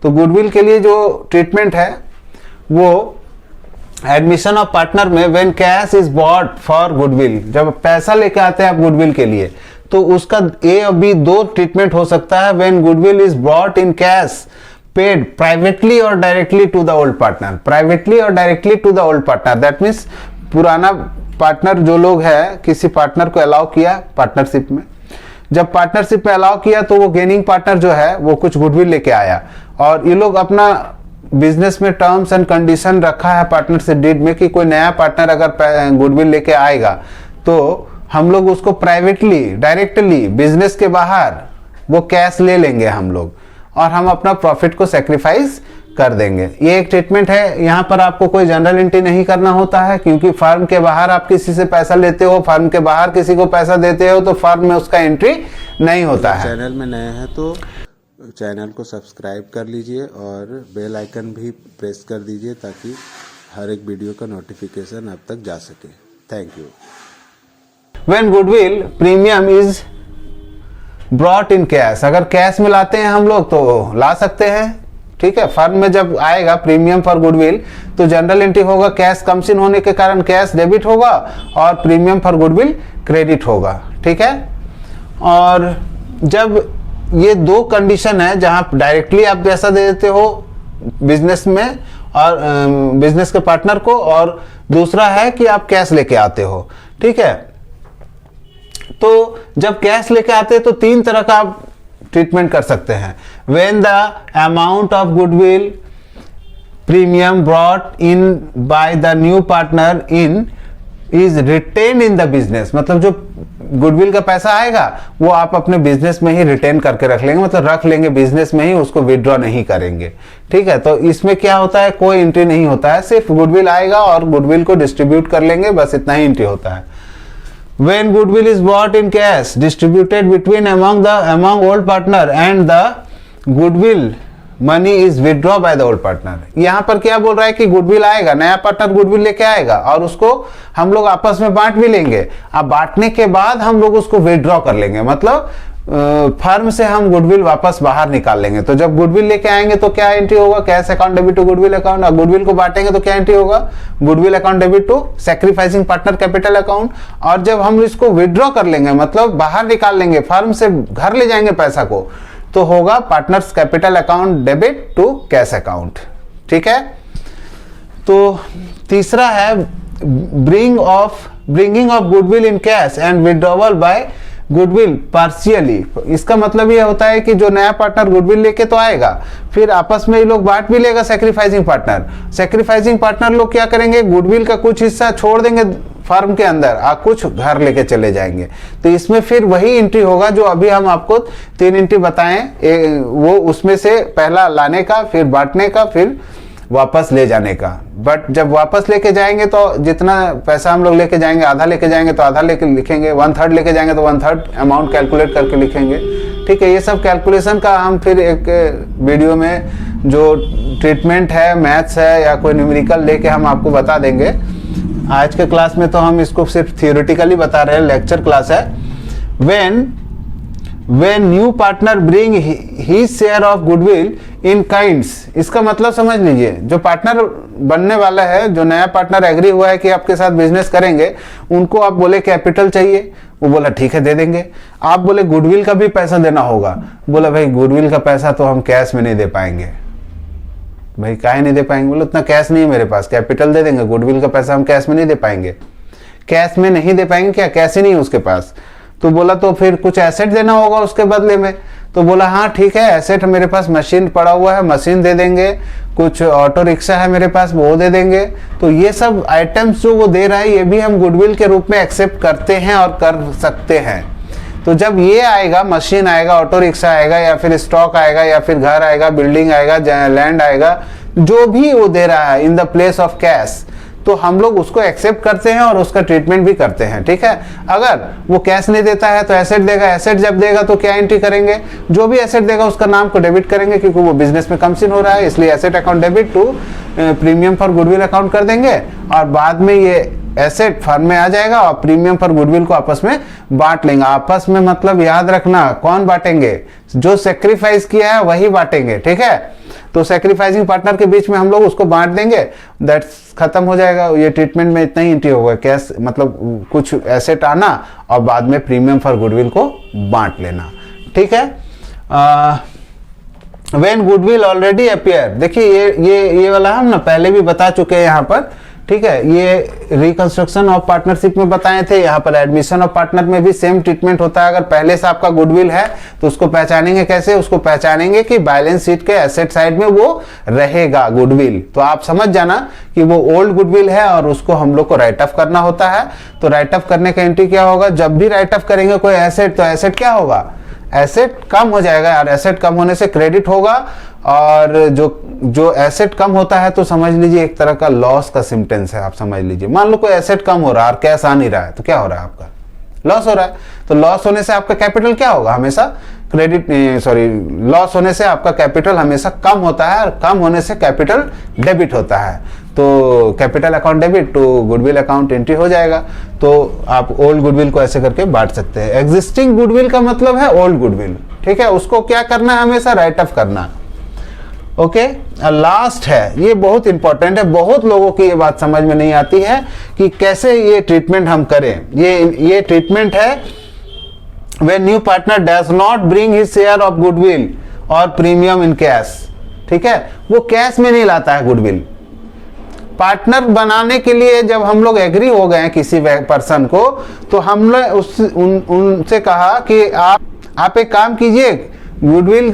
तो गुडविल के लिए जो ट्रीटमेंट है वो एडमिशन ऑफ पार्टनर में when cash is bought for goodwill, जब पैसा लेके आते हैं आप गुडविल के लिए तो उसका ए और बी दो ट्रीटमेंट हो सकता है। When goodwill is bought in cash paid privately और directly to the old partner, privately और directly to the old partner, that means पुराना पार्टनर जो लोग है किसी पार्टनर को अलाउ किया पार्टनरशिप में, जब पार्टनरशिप में अलाउ किया तो वो गेनिंग पार्टनर जो है वो कुछ गुडविल लेके आया और ये लोग अपना बिजनेस में टर्म्स एंड कंडीशन रखा है पार्टनरशिप डीड में कि कोई नया पार्टनर अगर गुडविल लेके आएगा तो हम लोग उसको प्राइवेटली डायरेक्टली बिजनेस के बाहर वो कैश ले लेंगे हम लोग और हम अपना प्रॉफिट को सेक्रीफाइस कर देंगे। ये एक ट्रीटमेंट है। यहाँ पर आपको कोई जनरल एंट्री नहीं करना होता है क्योंकि फर्म के बाहर आप किसी से पैसा लेते हो, फर्म के बाहर किसी को पैसा देते हो तो फर्म में उसका एंट्री नहीं होता है। चैनल में नए हैं तो चैनल को सब्सक्राइब कर लीजिए और बेल आइकन भी प्रेस कर दीजिए ताकि हर एक वीडियो का नोटिफिकेशन आप तक जा सके। Thank you. When goodwill premium is brought in cash, अगर कैश में लाते हैं हम लोग तो ला सकते हैं, ठीक है। फर्म में जब आएगा प्रीमियम फॉर गुडविल तो जनरल एंट्री होगा, कैश कम्स इन होने के कारण कैश डेबिट होगा और प्रीमियम फॉर गुडविल क्रेडिट होगा, ठीक है। और जब ये दो कंडीशन है जहां डायरेक्टली आप पैसा दे देते हो बिजनेस में और बिजनेस के पार्टनर को, और दूसरा है कि आप कैश लेके आते हो, ठीक है। तो जब कैश लेके आते हैं तो तीन तरह का आप ट्रीटमेंट कर सकते हैं। When the amount of goodwill premium brought in by the new partner in is retain in the business, मतलब जो गुडविल का पैसा आएगा वो आप अपने बिजनेस में ही रिटेन करके रख लेंगे, मतलब रख लेंगे बिजनेस में ही, उसको विड्रॉ नहीं करेंगे, ठीक है। तो इसमें क्या होता है, कोई एंट्री नहीं होता है, सिर्फ गुडविल आएगा और गुडविल को डिस्ट्रीब्यूट कर लेंगे, बस इतना ही एंट्री होता है। When goodwill is bought in cash, distributed between among old partner and the goodwill money is withdrawn by the old partner। यहाँ पर क्या बोल रहा है कि गुडविल आएगा, नया पार्टनर गुडविल लेके आएगा और उसको हम लोग आपस में बांट भी लेंगे। अब बांटने के बाद हम लोग उसको विड्रॉ कर लेंगे, मतलब फर्म से हम गुडविल वापस बाहर निकाल लेंगे। तो जब गुडविल लेके आएंगे तो क्या एंट्री होगा, cash account debit to goodwill account. और गुडविल को बांटेंगे तो क्या एंट्री होगा, goodwill account debit to sacrificing partner capital account. और जब हम इसको विड्रॉ कर लेंगे, मतलब बाहर निकाल लेंगे, फर्म से घर ले जाएंगे पैसा को, तो होगा partners capital account debit to cash account, ठीक है। तो तीसरा है bringing of goodwill in cash and withdrawal by goodwill partially. इसका मतलब ये होता है कि जो नया पार्टनर गुडविल लेके तो आएगा, फिर आपस में ये लोग बांट भी लेगा सैक्रिफाइसिंग पार्टनर। सैक्रिफाइसिंग पार्टनर लोग क्या करेंगे, गुडविल का कुछ हिस्सा छोड़ देंगे फर्म के अंदर और कुछ घर लेके चले जाएंगे। तो इसमें फिर वही एंट्री होगा जो अभी हम आपको तीन एंट्री बताएं, वो उसमें से पहला लाने का, फिर बांटने का, फिर वापस ले जाने का। बट जब वापस लेके जाएंगे तो जितना पैसा हम लोग लेके जाएंगे, आधा लेके जाएंगे तो आधा लेके लिखेंगे, 1/3 लेके जाएंगे तो 1/3 अमाउंट कैलकुलेट करके लिखेंगे, ठीक है। ये सब कैलकुलेशन का हम फिर एक वीडियो में जो ट्रीटमेंट है, मैथ्स है या कोई न्यूमेरिकल लेके हम आपको बता देंगे। आज के क्लास में तो हम इसको सिर्फ थियोरेटिकली बता रहे हैं, लेक्चर क्लास है। when new partner bring his share of goodwill in kinds, इसका मतलब समझ लीजिए, जो पार्टनर बनने वाला है, जो नया पार्टनर एग्री हुआ है कि आपके साथ बिजनेस करेंगे, उनको आप बोले कैपिटल चाहिए, वो बोला ठीक है दे देंगे। आप बोले गुडविल का भी पैसा देना होगा, बोला भाई गुडविल का पैसा तो हम कैश में नहीं दे पाएंगे। भाई काहे नहीं दे पाएंगे, बोले उतना कैश नहीं है मेरे पास, कैपिटल दे देंगे, गुडविल का पैसा हम कैश में नहीं दे पाएंगे। कैश में नहीं दे पाएंगे क्या, कैश ही नहीं है उसके पास। तो बोला तो फिर कुछ एसेट देना होगा उसके बदले में। तो बोला हाँ ठीक है, एसेट मेरे पास मशीन पड़ा हुआ है, मशीन दे देंगे, कुछ ऑटो रिक्शा है मेरे पास, वो दे देंगे। तो ये सब आइटम्स जो वो दे रहा है ये भी हम गुडविल के रूप में एक्सेप्ट करते हैं और कर सकते हैं। तो जब ये आएगा, मशीन आएगा, ऑटो रिक्शा आएगा, या फिर स्टॉक आएगा, या फिर घर आएगा, बिल्डिंग आएगा, लैंड आएगा, जो भी वो दे रहा है in the place of cash, तो हम लोग उसको एक्सेप्ट करते हैं और उसका ट्रीटमेंट भी करते हैं, ठीक है। अगर वो कैश नहीं देता है तो एसेट देगा, एसेट जब देगा तो क्या एंट्री करेंगे, जो भी एसेट देगा उसका नाम को डेबिट करेंगे, क्योंकि वो बिजनेस में कमीशन हो रहा है, इसलिए asset account debit to premium for goodwill account कर देंगे। और बाद में ये एसेट फर्म में आ जाएगा और प्रीमियम फॉर गुडविल को आपस में बांट लेंगे। आपस में मतलब याद रखना, कौन बांटेंगे, जो सेक्रीफाइस किया है वही बांटेंगे, ठीक है। तो सैक्रिफाइसिंग पार्टनर के बीच में हम लोग उसको बांट देंगे, दैट्स खत्म हो जाएगा। ये ट्रीटमेंट में इतना ही एंट्री होगा, कैश मतलब कुछ एसेट आना और बाद में प्रीमियम फॉर गुडविल को बांट लेना, ठीक है। व्हेन गुडविल ऑलरेडी अपीयर, देखिए ये वाला हम ना पहले भी बता चुके हैं यहाँ पर, ठीक है। ये रिकंस्ट्रक्शन ऑफ पार्टनरशिप में बताए थे, यहाँ पर एडमिशन ऑफ पार्टनर में भी सेम ट्रीटमेंट होता है। अगर पहले से आपका गुडविल है तो उसको पहचानेंगे कैसे, उसको पहचानेंगे कि बैलेंस शीट के एसेट साइड में वो रहेगा गुडविल। तो आप समझ जाना कि वो ओल्ड गुडविल है और उसको हम लोग को राइट ऑफ करना होता है। तो राइट ऑफ करने का एंट्री क्या होगा, जब भी राइट ऑफ करेंगे कोई एसेट तो एसेट क्या होगा, एसेट कम हो जाएगा और एसेट कम होने से क्रेडिट होगा। और जो एसेट कम होता है तो समझ लीजिए एक तरह का लॉस का सिम्टम्स है। आप समझ लीजिए, मान लो कोई एसेट कम हो रहा है और कैश आ नहीं रहा है तो क्या हो रहा है, आपका लॉस हो रहा है। तो लॉस होने से आपका कैपिटल क्या होगा, हमेशा लॉस होने से आपका कैपिटल हमेशा कम होता है और कम होने से कैपिटल डेबिट होता है। तो capital account debit to goodwill account entry हो जाएगा। तो आप ओल्ड गुडविल को ऐसे करके बांट सकते हैं। एग्जिस्टिंग गुडविल का मतलब है ओल्ड गुडविल, ठीक है, उसको क्या करना है, हमेशा राइट ऑफ करना। ओके, लास्ट है, ये बहुत इंपॉर्टेंट है, बहुत लोगों की ये बात समझ में नहीं आती है कि कैसे ये ट्रीटमेंट हम करें। ये ट्रीटमेंट है when new partner does not bring his share of goodwill और प्रीमियम इन कैश, ठीक है, वो कैश में नहीं लाता है गुडविल। पार्टनर बनाने के लिए जब हम लोग एग्री हो गए किसी पर्सन को, तो हमने उनसे कहा कि आप एक काम कीजिए, गुडविल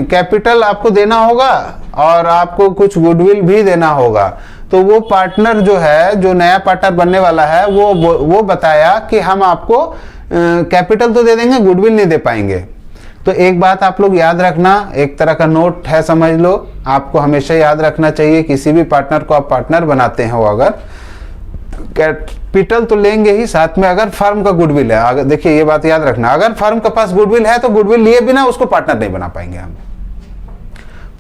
कैपिटल आपको देना होगा और आपको कुछ गुडविल भी देना होगा। तो वो पार्टनर जो है, जो नया पार्टनर बनने वाला है, वो बताया कि हम आपको कैपिटल तो दे देंगे, गुडविल नहीं दे पाएंगे। तो एक बात आप लोग याद रखना, एक तरह का नोट है समझ लो, आपको हमेशा याद रखना चाहिए, किसी भी पार्टनर को आप पार्टनर बनाते हो अगर कैपिटल तो लेंगे ही, साथ में अगर फर्म का गुडविल है, अगर देखिए ये बात याद रखना, अगर फर्म के पास गुडविल है तो गुडविल लिए बिना उसको पार्टनर नहीं बना पाएंगे हम।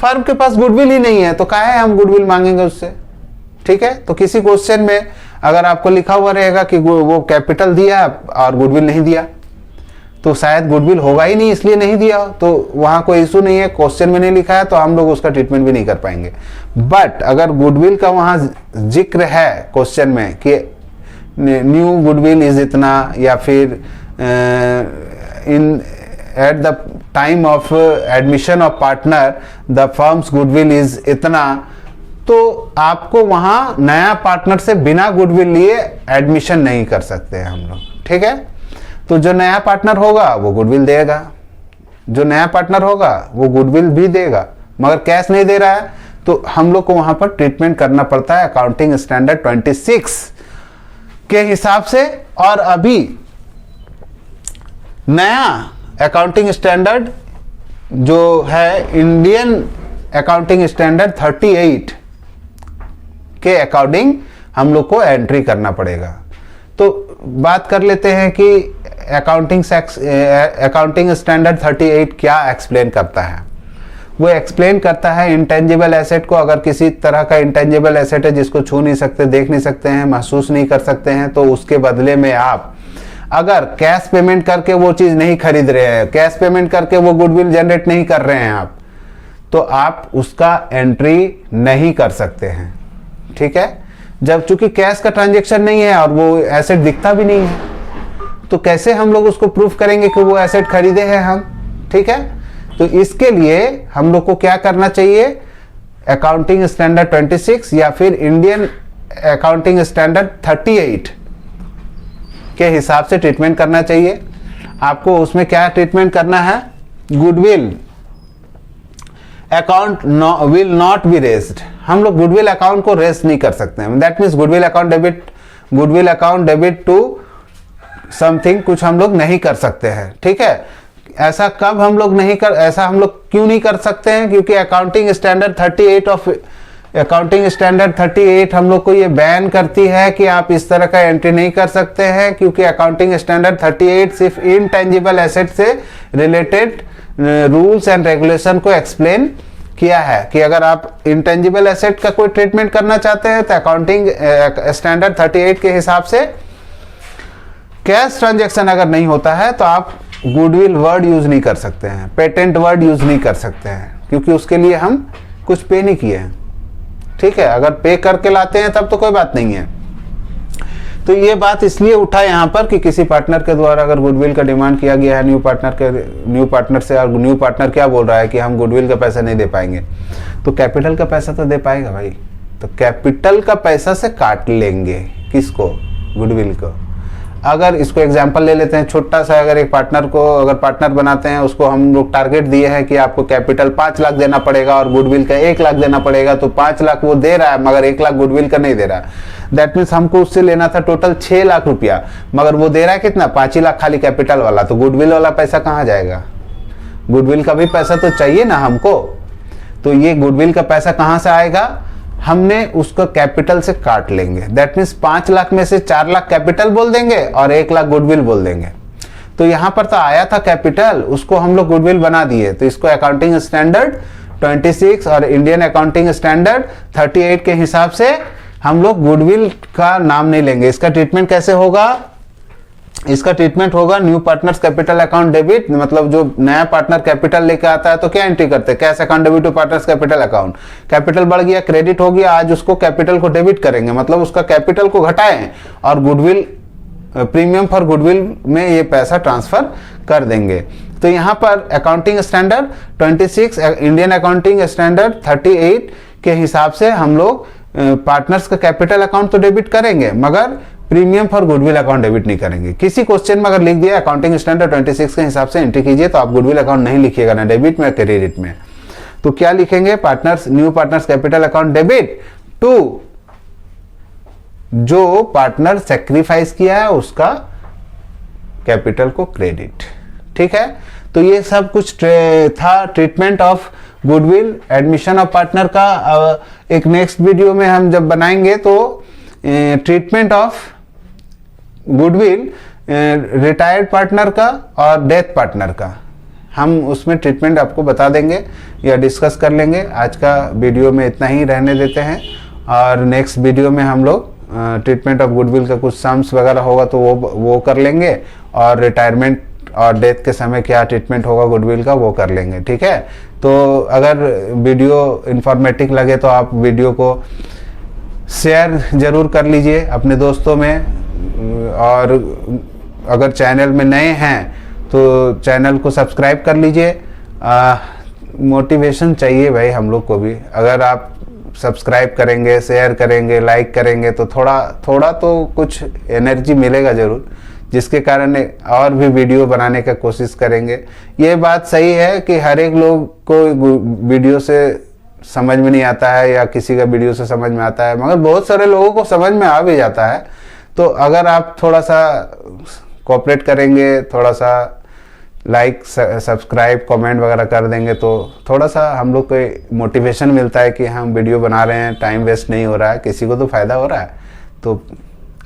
फर्म के पास गुडविल ही नहीं है तो काहे हम गुडविल मांगेंगे उससे, ठीक है। तो किसी क्वेश्चन में अगर आपको लिखा हुआ रहेगा कि वो कैपिटल दिया और गुडविल नहीं दिया, तो शायद गुडविल होगा ही नहीं इसलिए नहीं दिया, तो वहां कोई इशू नहीं है, क्वेश्चन में नहीं लिखा है तो हम लोग उसका ट्रीटमेंट भी नहीं कर पाएंगे। बट अगर गुडविल का वहां जिक्र है क्वेश्चन में कि न्यू गुडविल इज इतना, या फिर in at the time of admission of partner the firm's goodwill is इतना, तो आपको वहां नया पार्टनर से बिना गुडविल लिए एडमिशन नहीं कर सकते हैं हम लोग, ठीक है। तो जो नया पार्टनर होगा वो गुडविल देगा, जो नया पार्टनर होगा वो गुडविल भी देगा, मगर कैश नहीं दे रहा है तो हम लोग को वहां पर ट्रीटमेंट करना पड़ता है अकाउंटिंग स्टैंडर्ड 26 के हिसाब से। और अभी नया अकाउंटिंग स्टैंडर्ड जो है इंडियन अकाउंटिंग स्टैंडर्ड 38 के अकॉर्डिंग हम लोग को एंट्री करना पड़ेगा। तो बात कर लेते हैं कि अकाउंटिंग स्टैंडर्ड 38 क्या एक्सप्लेन करता है। वो एक्सप्लेन करता है इंटेंजिबल एसेट को, अगर किसी तरह का इंटेंजिबल एसेट है जिसको छू नहीं सकते, देख नहीं सकते हैं, महसूस नहीं कर सकते हैं, तो उसके बदले में आप अगर कैश पेमेंट करके वो चीज नहीं खरीद रहे हैं, कैश पेमेंट करके वो गुडविल जनरेट नहीं कर रहे हैं आप, तो आप उसका एंट्री नहीं कर सकते हैं, ठीक है। जब चूंकि कैश का ट्रांजैक्शन नहीं है और वो एसेट दिखता भी नहीं है, तो कैसे हम लोग उसको प्रूफ करेंगे कि वो एसेट खरीदे हैं हम, ठीक है। तो इसके लिए हम लोग को क्या करना चाहिए, अकाउंटिंग स्टैंडर्ड 26 या फिर इंडियन अकाउंटिंग स्टैंडर्ड 38 के हिसाब से ट्रीटमेंट करना चाहिए। आपको उसमें क्या ट्रीटमेंट करना है, goodwill account will not be raised, हम लोग गुडविल अकाउंट को रेज नहीं कर सकते हैं। That means goodwill account debit to something, कुछ हम लोग नहीं कर सकते हैं, ठीक है। ऐसा कब हम लोग ऐसा हम लोग क्यों नहीं कर सकते हैं, क्योंकि अकाउंटिंग स्टैंडर्ड 38 हम लोग को ये बैन करती है कि आप इस तरह का एंट्री नहीं कर सकते हैं, क्योंकि अकाउंटिंग स्टैंडर्ड 38 सिर्फ इनटेंजिबल एसेट से रिलेटेड रूल्स एंड रेगुलेशन को एक्सप्लेन किया है कि अगर आप इंटेंजिबल एसेट का कोई ट्रीटमेंट करना चाहते हैं तो अकाउंटिंग स्टैंडर्ड 38 के हिसाब से कैश ट्रांजैक्शन अगर नहीं होता है तो आप गुडविल वर्ड यूज नहीं कर सकते हैं, पेटेंट वर्ड यूज नहीं कर सकते हैं, क्योंकि उसके लिए हम कुछ पे नहीं किए हैं, ठीक है। अगर पे करके लाते हैं तब तो कोई बात नहीं है। तो ये बात इसलिए उठा यहाँ पर कि किसी पार्टनर के द्वारा अगर गुडविल का डिमांड किया गया है न्यू पार्टनर से, और न्यू पार्टनर क्या बोल रहा है कि हम गुडविल का पैसा नहीं दे पाएंगे, तो कैपिटल का पैसा तो दे पाएगा भाई। तो कैपिटल का पैसा से काट लेंगे किसको, गुडविल को। अगर इसको एग्जांपल ले लेते हैं छोटा सा, अगर एक पार्टनर को अगर पार्टनर बनाते हैं, उसको हम लोग टारगेट दिए हैं कि आपको कैपिटल 5 लाख देना पड़ेगा और गुडविल का 1 लाख देना पड़ेगा, तो 5 लाख वो दे रहा है मगर 1 लाख गुडविल का नहीं दे रहा। दैट मीन्स हमको उससे लेना था टोटल 6 लाख रुपया, मगर वो दे रहा है कितना, 5 ही लाख खाली कैपिटल वाला। तो गुडविल वाला पैसा कहाँ जाएगा, गुडविल का भी पैसा तो चाहिए ना हमको। तो ये गुडविल का पैसा कहाँ से आएगा, हमने उसको कैपिटल से काट लेंगे। दैट मीन्स 5 लाख में से 4 लाख कैपिटल बोल देंगे और 1 लाख गुडविल बोल देंगे। तो यहां पर तो आया था कैपिटल, उसको हम लोग गुडविल बना दिए। तो इसको अकाउंटिंग स्टैंडर्ड 26 और इंडियन अकाउंटिंग स्टैंडर्ड 38 के हिसाब से हम लोग गुडविल का नाम नहीं लेंगे। इसका ट्रीटमेंट कैसे होगा, इसका ट्रीटमेंट होगा new partners capital account debit. मतलब जो नया पार्टनर कैपिटल लेके आता है तो क्या एंट्री करते हैं, cash account debit to partners capital account. Capital बढ़ गया, क्रेडिट हो गया, आज उसको कैपिटल को डेबिट करेंगे, मतलब उसका कैपिटल को घटाएं और गुडविल प्रीमियम फॉर गुडविल में ये पैसा ट्रांसफर कर देंगे। तो यहाँ पर accounting standard 26, Indian accounting standard 38 के हिसाब से हम लोग पार्टनर्स का कैपिटल अकाउंट तो डेबिट करेंगे मगर premium for goodwill account debit नहीं करेंगे। किसी क्वेश्चन में अगर लिख दिया अकाउंटिंग स्टैंडर्ड 26 के हिसाब से एंट्री कीजिए, तो आप गुडविल अकाउंट नहीं लिखिएगा, ना डेबिट में क्रेडिट में। तो क्या लिखेंगे, partners new partners capital account debit to जो पार्टनर सेक्रीफाइस किया है उसका कैपिटल को क्रेडिट, ठीक है। तो ये सब कुछ था treatment of goodwill, admission of partner का। एक नेक्स्ट वीडियो में हम जब बनाएंगे तो treatment of goodwill retired partner का और डेथ पार्टनर का हम उसमें ट्रीटमेंट आपको बता देंगे या डिस्कस कर लेंगे। आज का वीडियो में इतना ही रहने देते हैं और नेक्स्ट वीडियो में हम लोग ट्रीटमेंट ऑफ गुडविल का कुछ सम्स वगैरह होगा तो वो कर लेंगे, और रिटायरमेंट और डेथ के समय क्या ट्रीटमेंट होगा गुडविल का वो कर लेंगे, ठीक है। तो अगर वीडियो इंफॉर्मेटिव लगे तो आप वीडियो को शेयर जरूर कर लीजिए अपने दोस्तों में, और अगर चैनल में नए हैं तो चैनल को सब्सक्राइब कर लीजिए। मोटिवेशन चाहिए भाई हम लोग को भी, अगर आप सब्सक्राइब करेंगे, शेयर करेंगे, लाइक करेंगे तो थोड़ा तो कुछ एनर्जी मिलेगा जरूर, जिसके कारण और भी वीडियो बनाने का कोशिश करेंगे। ये बात सही है कि हर एक लोग को वीडियो से समझ में नहीं आता है या किसी का वीडियो से समझ में आता है, मगर बहुत सारे लोगों को समझ में आ भी जाता है। तो अगर आप थोड़ा सा कोऑपरेट करेंगे, थोड़ा सा लाइक सब्सक्राइब कमेंट वगैरह कर देंगे तो थोड़ा सा हम लोग को मोटिवेशन मिलता है कि हम वीडियो बना रहे हैं, टाइम वेस्ट नहीं हो रहा है, किसी को तो फ़ायदा हो रहा है। तो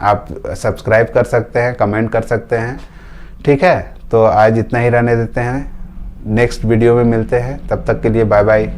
आप सब्सक्राइब कर सकते हैं, कमेंट कर सकते हैं, ठीक है। तो आज इतना ही रहने देते हैं, नेक्स्ट वीडियो में मिलते हैं, तब तक के लिए बाय बाय।